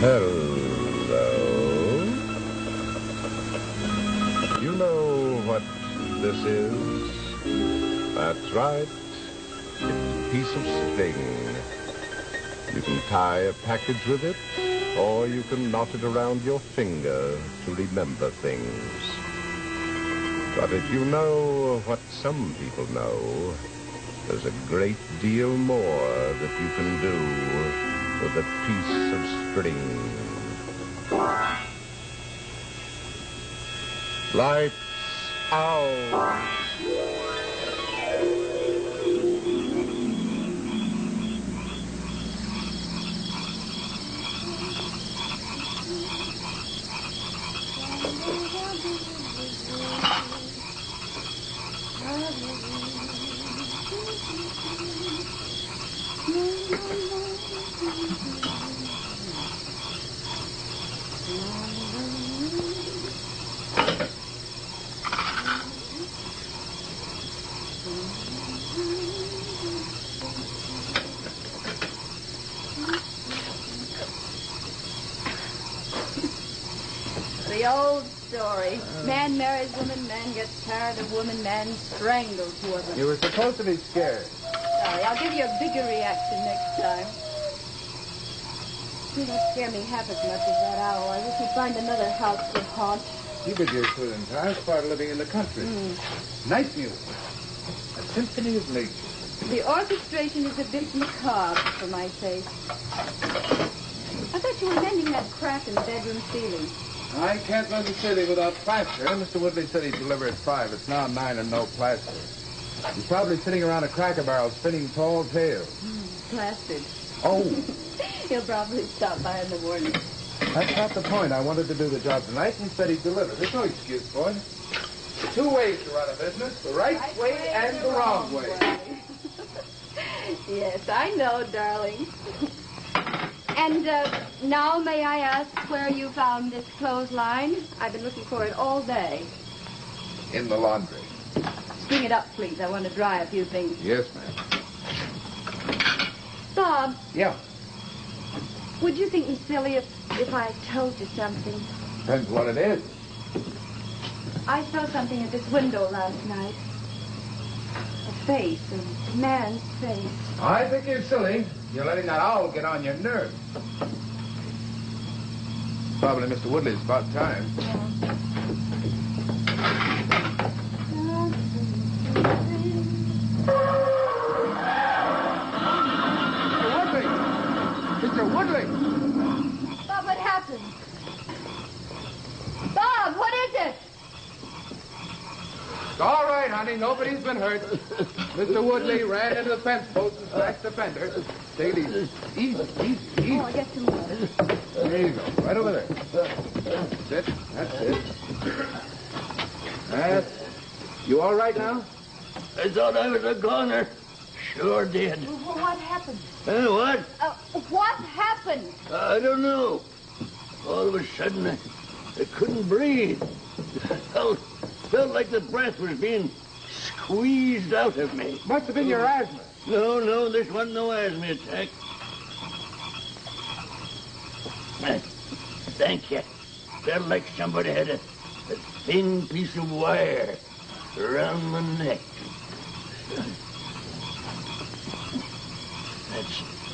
Hello. You know what this is? That's right. It's a piece of string. You can tie a package with it, or you can knot it around your finger to remember things. But if you know what some people know, there's a great deal more that you can do with a piece of string. Lights out. The old story. Man marries woman, man gets tired of woman, man strangles woman. You were supposed to be scared. Sorry, I'll give you a bigger reaction next time. You don't scare me half as much as that owl. I wish we'd find another house to haunt. You've been used to it in time. It's part of living in the country. Nice music. A symphony of nature. The orchestration is a bit macabre for my taste. I thought you were mending that crack in the bedroom ceiling. I can't run the ceiling without plaster. Mr. Woodley said he'd deliver at 5. It's now 9 and no plaster. He's probably sitting around a Cracker Barrel spinning tall tales. Plastered. Oh. He'll probably stop by in the morning. That's not the point. I wanted to do the job tonight and said he'd deliver. There's no excuse for it. There's 2 ways to run a business, the right way and the wrong way. Yes, I know, darling. And now may I ask where you found this clothesline? I've been looking for it all day. In the laundry. Bring it up, please. I want to dry a few things. Yes, ma'am. Bob. Yeah. Would you think me silly if I told you something? Depends what it is. I saw something at this window last night. A face, a man's face. I think you're silly. You're letting that owl get on your nerves. Probably Mr. Woodley's about time. Mr. Woodley! Bob, what happened? Bob, what is it? All right, honey. Nobody's been hurt. Mr. Woodley ran into the fence post and smashed the fender. Take it easy. Easy. Oh, I get some water. There you go. Right over there. That's it. That's it. You all right now? I thought I was a goner. Sure did. What happened? What? What happened? I don't know. All of a sudden, I couldn't breathe. Felt like the breath was being squeezed out of me. Must have been your asthma. No, this wasn't no asthma attack. Thank you. Felt like somebody had a thin piece of wire around my neck.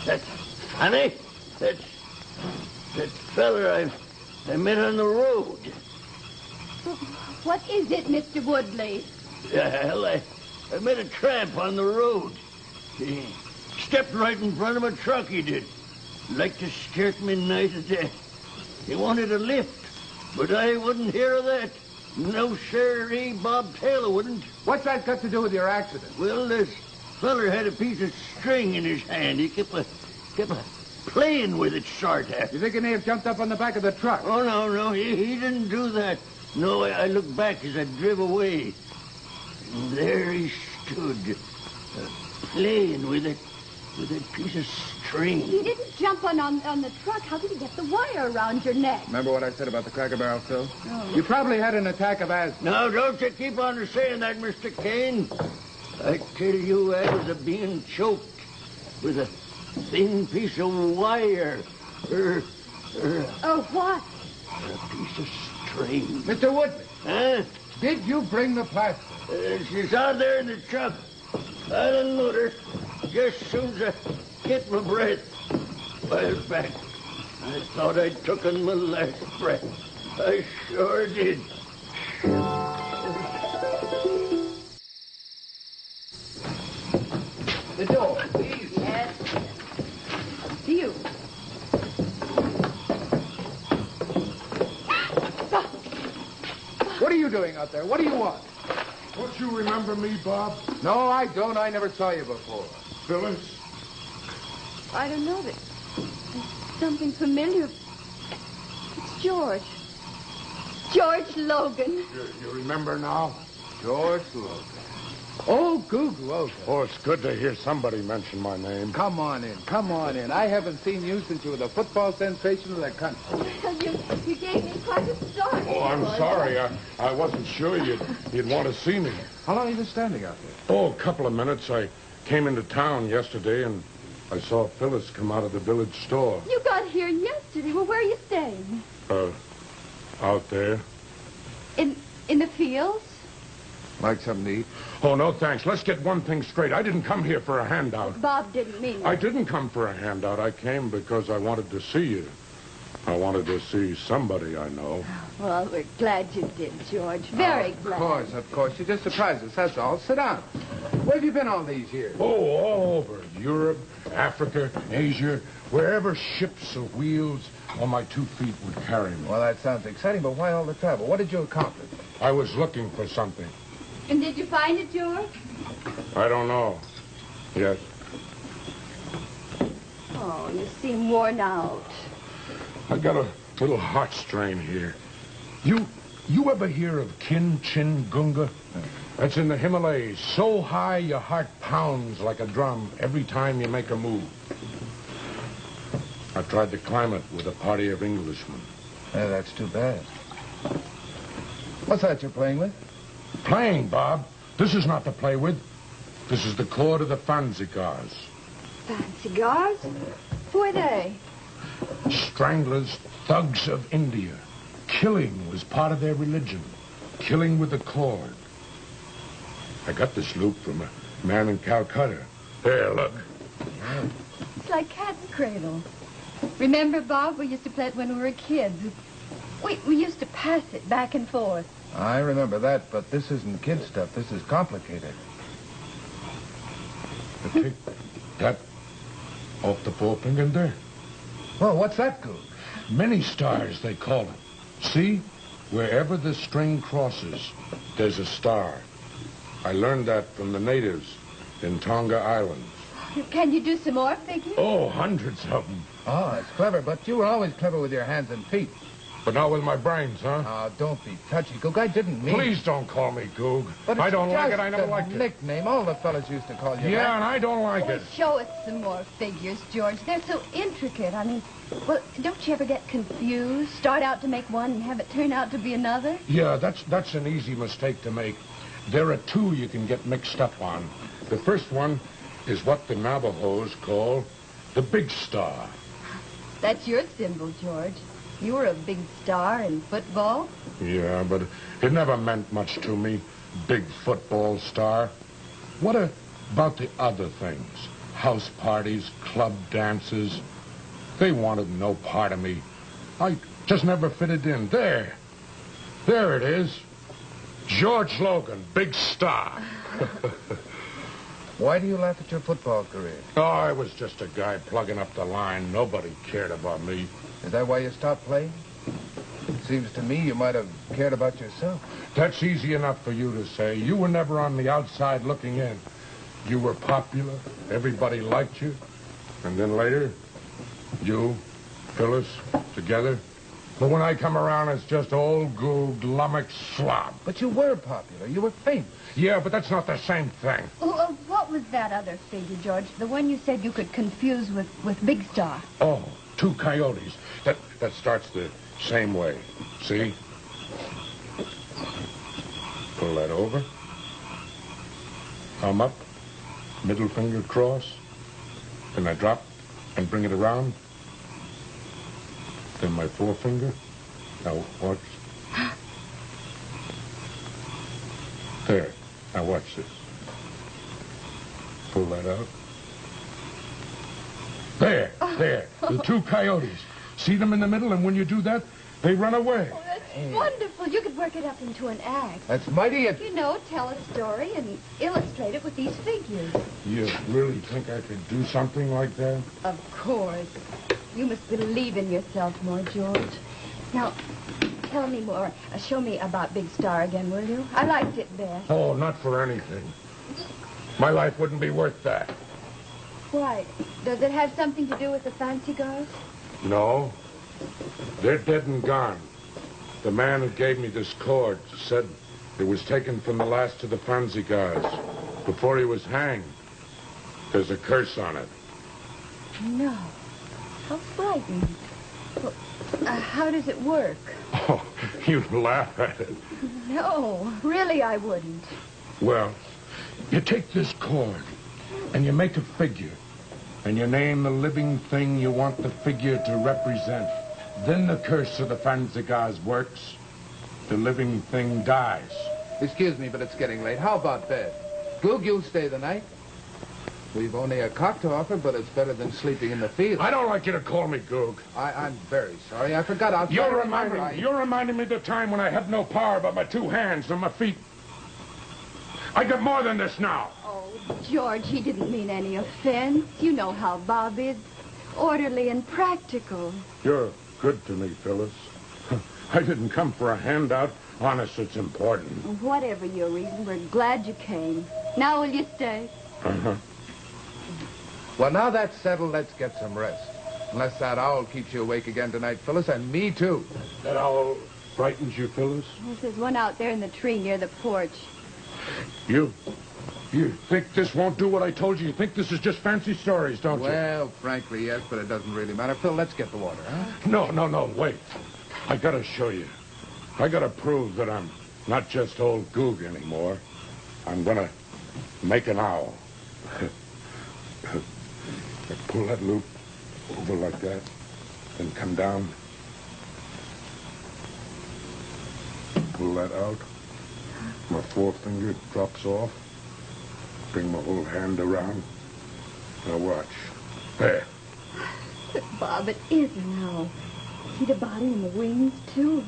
That's funny. That feller I met on the road. What is it, Mr. Woodley? Well, I met a tramp on the road. He stepped right in front of my truck, he did. Like to scare me nigh to death. He wanted a lift, but I wouldn't hear of that. No, sirree, Bob Taylor wouldn't. What's that got to do with your accident? Well, this feller had a piece of string in his hand. He kept playing with it, sort of. You think he may have jumped up on the back of the truck? Oh, no, he didn't do that. No, I looked back as I drove away. And there he stood, playing with that piece of string. He didn't jump on the truck. How did he get the wire around your neck? Remember what I said about the Cracker Barrel, Phil? Oh. You probably had an attack of asthma. No, don't you keep on saying that, Mr. Kane. I tell you, I was being choked with a thin piece of wire. Oh, what? A piece of string. Mr. Woodley, Huh? did you bring the plaster? She's out there in the truck. I didn't know her. Just as soon as I get my breath. While back, I thought I'd taken my last breath. I sure did. The door, please. Yes. Do you? What are you doing out there? What do you want? Don't you remember me, Bob? No, I don't. I never saw you before. Phyllis? I don't know that. There's something familiar. It's George. George Logan. You remember now? George Logan. Oh, Goog Logan. Oh, it's good to hear somebody mention my name. Come on in. Come on in. I haven't seen you since you were the football sensation of the country. You gave me quite a start. Oh, I'm sorry. I wasn't sure you'd want to see me. How long have you been standing out there? Oh, a couple of minutes. I came into town yesterday, and I saw Phyllis come out of the village store. You got here yesterday. Well, where are you staying? Out there. In the fields? Like something to eat? Oh, no, thanks. Let's get one thing straight. I didn't come here for a handout. Bob didn't mean I that. didn't come for a handout. I came because I wanted to see you. I wanted to see somebody I know. Well, we're glad you did, George. Very glad. Of course. You just surprised us, that's all. Sit down. Where have you been all these years? Oh, all over. Europe, Africa, Asia, wherever ships or wheels on my 2 feet would carry me. Well, that sounds exciting, but why all the travel? What did you accomplish? I was looking for something. And did you find it, George? I don't know. Yes. Oh, you seem worn out. I got a little heart strain here. You ever hear of Kinchingunga? That's in the Himalayas. So high your heart pounds like a drum every time you make a move. I tried to climb it with a party of Englishmen. Yeah, that's too bad. What's that you're playing with? Playing, Bob. This is not to play with. This is the cord of the Fanzigars. Cigars? Who are they? Stranglers, thugs of India. Killing was part of their religion. Killing with the cord. I got this loop from a man in Calcutta. There, look. It's like cat's cradle. Remember, Bob, we used to play it when we were kids. We used to pass it back and forth. I remember that, but this isn't kid stuff. This is complicated. Take that off the forefinger there. Well, what's that, Goog? Many stars, they call it. See? Wherever the string crosses, there's a star. I learned that from the natives in Tonga Islands. Can you do some more figures? Oh, hundreds of them. Oh, that's clever, but you were always clever with your hands and feet. But not with my brains, huh? Oh, don't be touchy, Goog. I didn't mean... Please don't call me Goog. But it's I don't like it. just I never a liked it. nickname. All the fellas used to call you Yeah, that. and I don't like Well, it. show us some more figures, George. They're so intricate. I mean, well, don't you ever get confused? Start out to make one and have it turn out to be another? Yeah, that's an easy mistake to make. There are two you can get mixed up on. The first one is what the Navajos call the big star. That's your symbol, George. You were a big star in football. Yeah, but it never meant much to me. Big football star. What about the other things? House parties, club dances. They wanted no part of me. I just never fitted in. There it is. George Logan, big star. Why do you laugh at your football career? Oh, I was just a guy plugging up the line. Nobody cared about me. Is that why you stopped playing? It seems to me you might have cared about yourself. That's easy enough for you to say. You were never on the outside looking in. You were popular. Everybody liked you. And then later, you, Phyllis, together. But when I come around, it's just old Goog lummox slob. But you were popular. You were famous. Yeah, but that's not the same thing. Oh, what was that other figure, George? The one you said you could confuse with Big Star. Oh, two coyotes. That starts the same way. See? Pull that over. Thumb up. Middle finger cross. Then I drop and bring it around. Then my forefinger. Now watch. There. Now watch this. Pull that out. There. There. The two coyotes. See them in the middle, and when you do that, they run away. Oh, that's wonderful. You could work it up into an act. That's mighty. You know, tell a story and illustrate it with these figures. You really think I could do something like that? Of course. You must believe in yourself more, George. Now, tell me more. Show me about Big Star again, will you? I liked it best. Oh, not for anything. My life wouldn't be worth that. Why? Does it have something to do with the fancy girls? No. They're dead and gone. The man who gave me this cord said it was taken from the last of the fancy guys before he was hanged. There's a curse on it. No. How frightening. Well, how does it work? Oh, you'd laugh at it. No, really I wouldn't. Well, you take this cord and you make a figure and you name the living thing you want the figure to represent. Then the curse of the Fanzigars works. The living thing dies. Excuse me, but it's getting late. How about bed? Goog, you'll stay the night. We've only a cot to offer, but it's better than sleeping in the field. I don't like you to call me Goog. I'm very sorry. I forgot. I'll try to remember. You're reminding me of the time when I had no power but my two hands and my feet. I got more than this now. Oh, George, he didn't mean any offense. You know how Bob is. Orderly and practical. You're good to me, Phyllis. I didn't come for a handout. Honest, it's important. Whatever your reason, we're glad you came. Now will you stay? Uh-huh. Well, now that's settled, let's get some rest. Unless that owl keeps you awake again tonight, Phyllis, and me too. That owl frightens you, Phyllis? Yes, there's one out there in the tree near the porch. You think this won't do what I told you? You think this is just fancy stories, don't you? Well, frankly, yes, but it doesn't really matter. Phil, let's get the water, huh? No, wait. I gotta show you. I gotta prove that I'm not just old Goog anymore. I'm gonna make an owl. Pull that loop over like that, then come down. Pull that out. My forefinger drops off. Bring my whole hand around. Now watch. There. But, Bob, it is an owl. See the body and the wings, too.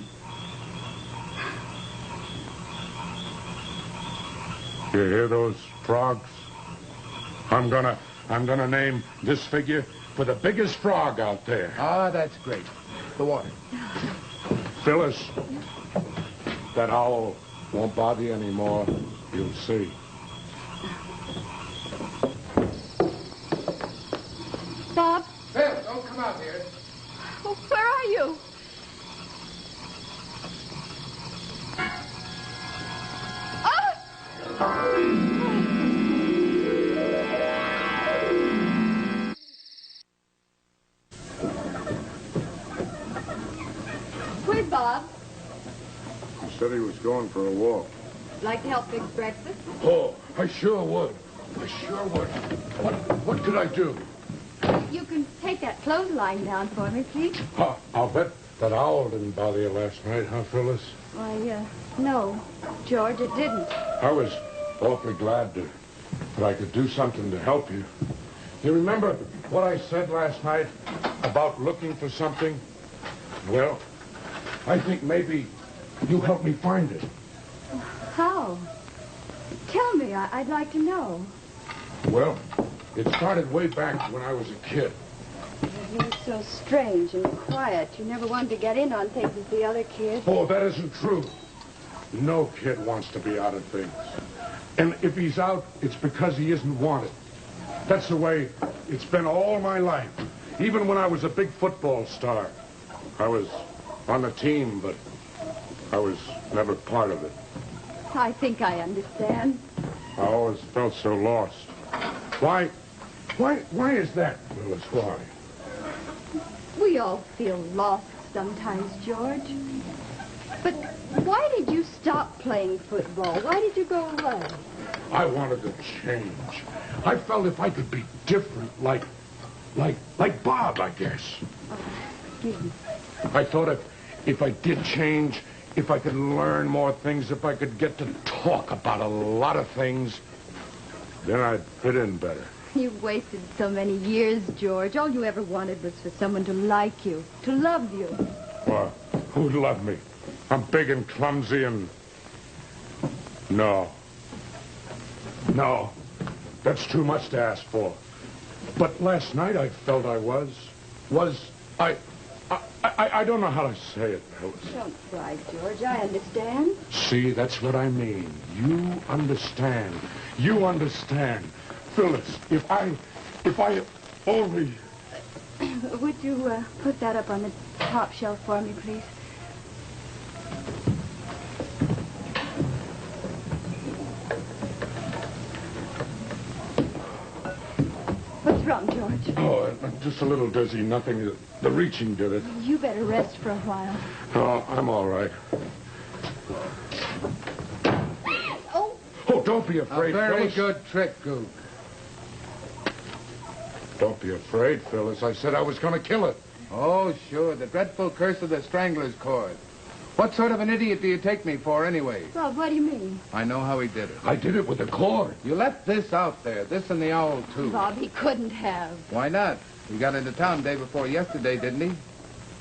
You hear those frogs? I'm gonna name this figure for the biggest frog out there. Ah, that's great. The water. Phyllis, that owl won't bother you anymore. You'll see. Bob? Phil, don't come out here. Oh, where are you? Where's Bob? He said he was going for a walk. Like to help fix breakfast? Oh, I sure would. I sure would. What could I do? You can take that clothesline down for me, please. I'll bet that owl didn't bother you last night, huh, Phyllis? Why, no, George, it didn't. I was awfully glad that I could do something to help you. You remember what I said last night about looking for something? Well, I think maybe you helped me find it. How? Tell me, I'd like to know. Well, it started way back when I was a kid. You're so strange and quiet. You never wanted to get in on things as the other kids. Oh, that isn't true. No kid wants to be out of things. And if he's out, it's because he isn't wanted. That's the way it's been all my life. Even when I was a big football star. I was on the team, but I was never part of it. I think I understand. I always felt so lost. Why is that, Phyllis? Why? We all feel lost sometimes, George. But why did you stop playing football? Why did you go away? I wanted to change. I felt if I could be different, like Bob, I guess. I thought if I did change, if I could learn more things, if I could get to talk about a lot of things, then I'd fit in better. You've wasted so many years, George. All you ever wanted was for someone to like you, to love you. Well, who'd love me? I'm big and clumsy and... No. No. That's too much to ask for. But last night I felt I was. I don't know how to say it, Phyllis. Don't cry, George. I understand. See, that's what I mean. You understand. You understand. Phyllis, if I only... Would you put that up on the top shelf for me, please? What's wrong, George? Oh, just a little dizzy. Nothing. The reaching did it. You better rest for a while. Oh, I'm all right. Oh! Oh, don't be afraid, A very Phyllis. good trick, Goog. Don't be afraid, Phyllis. I said I was going to kill it. Oh, sure, the dreadful curse of the strangler's cord. What sort of an idiot do you take me for, anyway? Rob, what do you mean? I know how he did it. I did it with a cord. You left this out there, this and the owl, too. Bob, he couldn't have. Why not? He got into town day before yesterday, didn't he?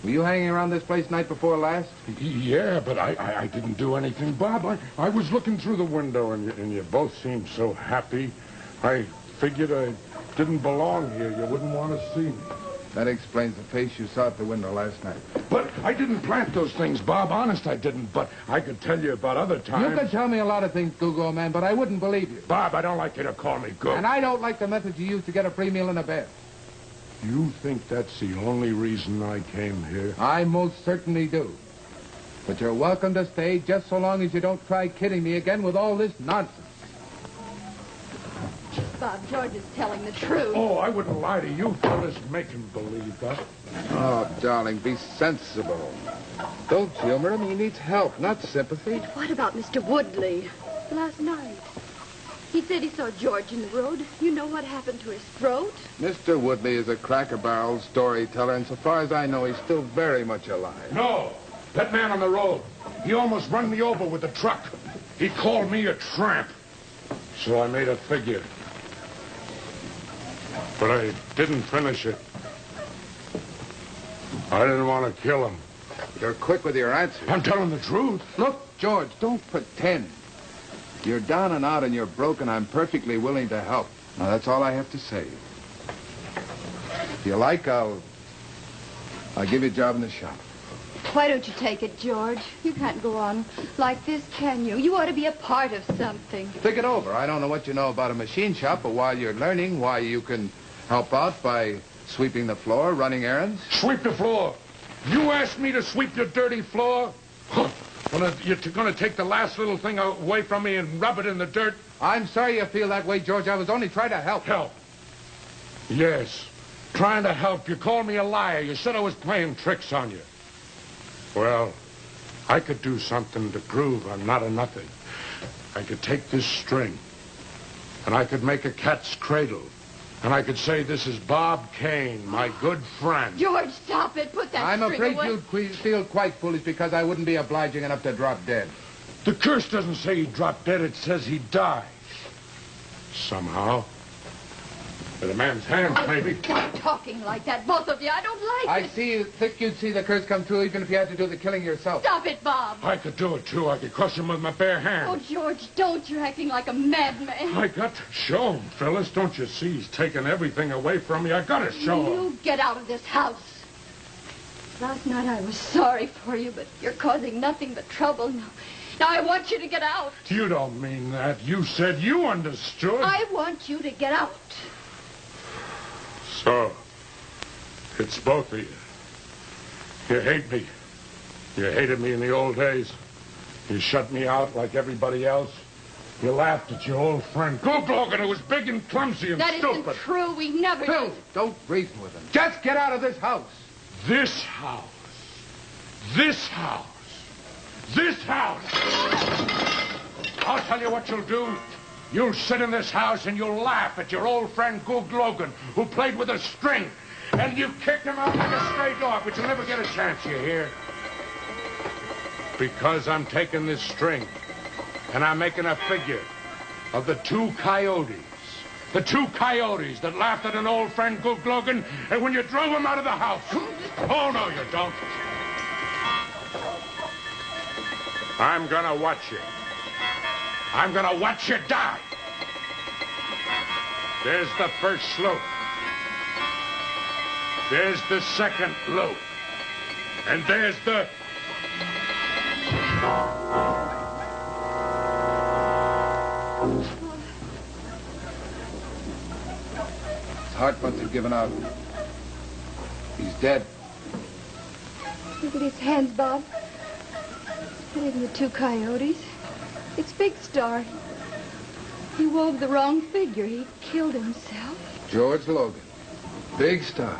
Were you hanging around this place night before last? Yeah, but I didn't do anything, Bob. I was looking through the window, and you both seemed so happy. I figured I didn't belong here. You wouldn't want to see me. That explains the face you saw at the window last night. But I didn't plant those things, Bob. Honest, I didn't. But I could tell you about other times. You could tell me a lot of things, Google man, but I wouldn't believe you. Bob, I don't like you to call me Goog. And I don't like the methods you use to get a free meal and a bed. You think that's the only reason I came here? I most certainly do. But you're welcome to stay just so long as you don't try kidding me again with all this nonsense. Bob, George is telling the truth. Oh, I wouldn't lie to you, Phyllis. Make him believe that. Oh, darling, be sensible. Don't humor him. He needs help, not sympathy. What about Mr. Woodley? Last night. He said he saw George in the road. You know what happened to his throat? Mr. Woodley is a cracker barrel storyteller, and so far as I know, he's still very much alive. No, that man on the road. He almost run me over with the truck. He called me a tramp. So I made a figure. But I didn't finish it. I didn't want to kill him. You're quick with your answers. I'm telling the truth. Look, George, don't pretend. You're down and out and you're broken. I'm perfectly willing to help. Now, that's all I have to say. If you like, I'll give you a job in the shop. Why don't you take it, George? You can't go on like this, can you? You ought to be a part of something. Think it over. I don't know what you know about a machine shop, but while you're learning, why, you can help out by sweeping the floor, running errands. Sweep the floor. You asked me to sweep your dirty floor? You're going to take the last little thing away from me and rub it in the dirt? I'm sorry you feel that way, George. I was only trying to help. Help? Yes. Trying to help. You called me a liar. You said I was playing tricks on you. Well, I could do something to prove I'm not a nothing. I could take this string, and I could make a cat's cradle, and I could say, this is Bob Kane, my good friend. George, stop it. Put that I'm string afraid away. you'd feel quite foolish because I wouldn't be obliging enough to drop dead. The curse doesn't say he dropped dead. It says he died. Somehow. By the man's hands, maybe. Stop talking like that, both of you. I don't like it. Think you'd see the curse come true even if you had to do the killing yourself. Stop it, Bob. I could do it, too. I could crush him with my bare Oh, hands. George, don't. You're acting like a madman. I got to show him, Phyllis. Don't you see? He's taking everything away from me. I got to show him. You get out of this house. Last night I was sorry for you, but you're causing nothing but trouble now. Now I want you to get out. You don't mean that. You said you understood. I want you to get out. So, it's both of you. You hate me. You hated me in the old days. You shut me out like everybody else. You laughed at your old friend, Goog Logan, who was big and clumsy and That stupid. isn't true. We never Phil, did. don't reason with him. Just get out of this house. This house. This house. This house. I'll tell you what you'll do. You'll sit in this house and you'll laugh at your old friend Goog Logan, who played with a string. and you kicked him out like a stray dog, but you'll never get a chance, you hear? Because I'm taking this string, and I'm making a figure of the two coyotes. The two coyotes that laughed at an old friend, Gook Logan, and when you drove him out of the house. Oh, no, you don't. I'm gonna watch you. I'm gonna watch you die. There's the first slope. There's the second lope. And there's the... His heart must have given out. He's dead. Look at his hands, Bob. That isn't the two coyotes. It's Big Star. He wove the wrong figure. He killed himself. George Logan. Big Star.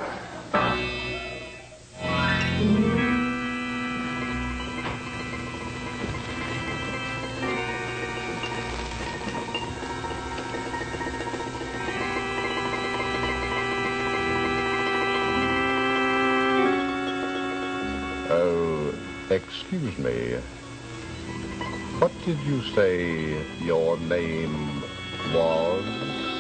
Oh, excuse me. What did you say your name was?